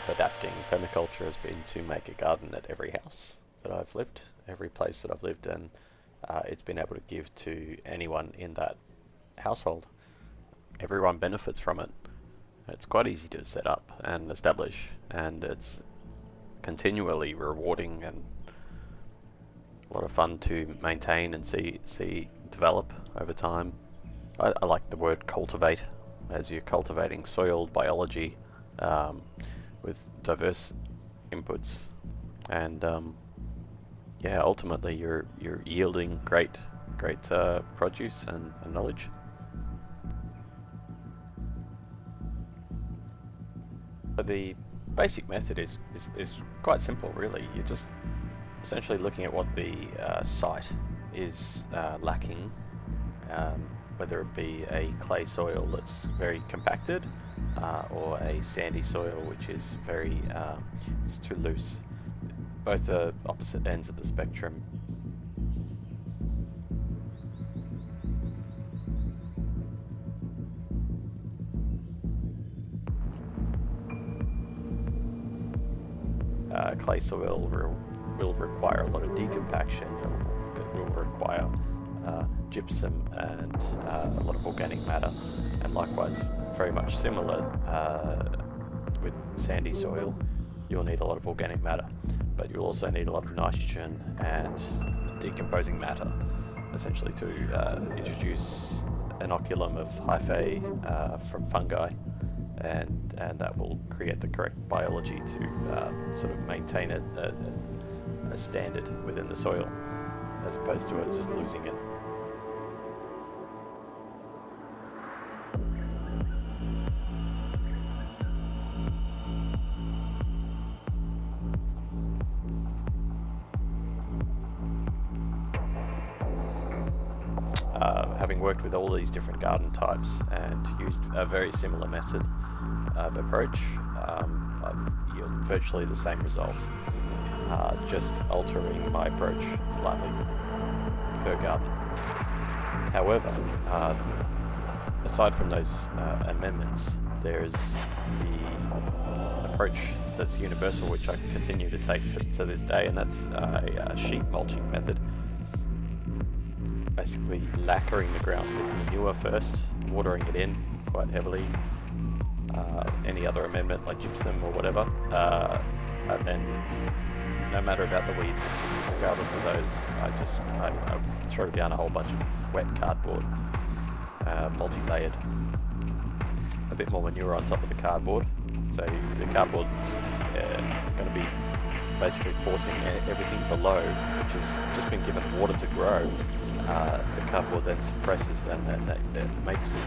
of adapting permaculture has been to make a garden at every house that I've lived, every place that I've lived, and it's been able to give to anyone in that household. Everyone benefits from it. It's quite easy to set up and establish, and it's continually rewarding and a lot of fun to maintain and see develop over time. I like the word cultivate, as you're cultivating soil biology with diverse inputs, and yeah, ultimately you're yielding great produce and knowledge. So the basic method is quite simple, really. You're just essentially looking at what the site is lacking, whether it be a clay soil that's very compacted or a sandy soil which is very it's too loose. Both are opposite ends of the spectrum. Clay soil will require a lot of decompaction. It will require gypsum and a lot of organic matter, and likewise, very much similar with sandy soil, you'll need a lot of organic matter, but you'll also need a lot of nitrogen and decomposing matter, essentially to introduce inoculum of hyphae from fungi, and that will create the correct biology to sort of maintain a standard within the soil, as opposed to it just losing it. Having worked with all these different garden types and used a very similar method of approach, I've yielded virtually the same results, just altering my approach slightly per garden. However, aside from those amendments, there's the approach that's universal, which I continue to take to this day, and that's a sheet mulching method. Basically lacquering the ground with manure first, watering it in quite heavily, any other amendment like gypsum or whatever, and then no matter about the weeds, regardless of those, I throw down a whole bunch of wet cardboard, multi-layered, a bit more manure on top of the cardboard, so the cardboard's going to be basically forcing everything below, which has just been given water to grow. The cardboard then suppresses and then that makes it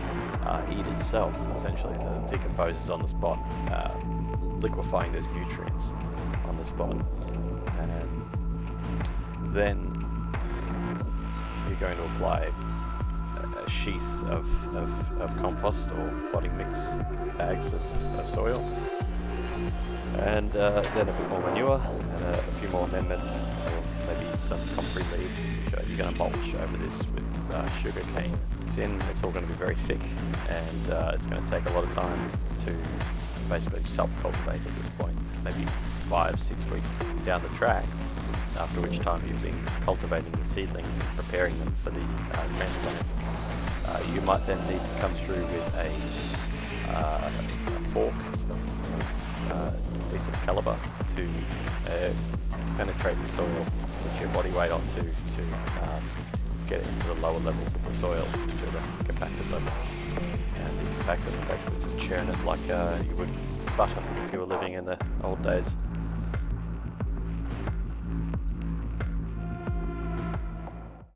eat itself, essentially. It decomposes on the spot, liquefying those nutrients on the spot. And then you're going to apply a sheath of compost or potting mix bags of soil, and then a bit more manure and a few more amendments, or maybe some comfrey leaves, which you're going to mulch over this with sugar cane. It's all going to be very thick, and it's going to take a lot of time to basically self-cultivate at this point, maybe 5-6 weeks down the track, after which time you've been cultivating the seedlings and preparing them for the transplant. You might then need to come through with a fork, decent caliber, to penetrate the soil, put your body weight onto to get it into the lower levels of the soil, which are the compacted levels. And the compacted, basically just churn it like you would butter if you were living in the old days.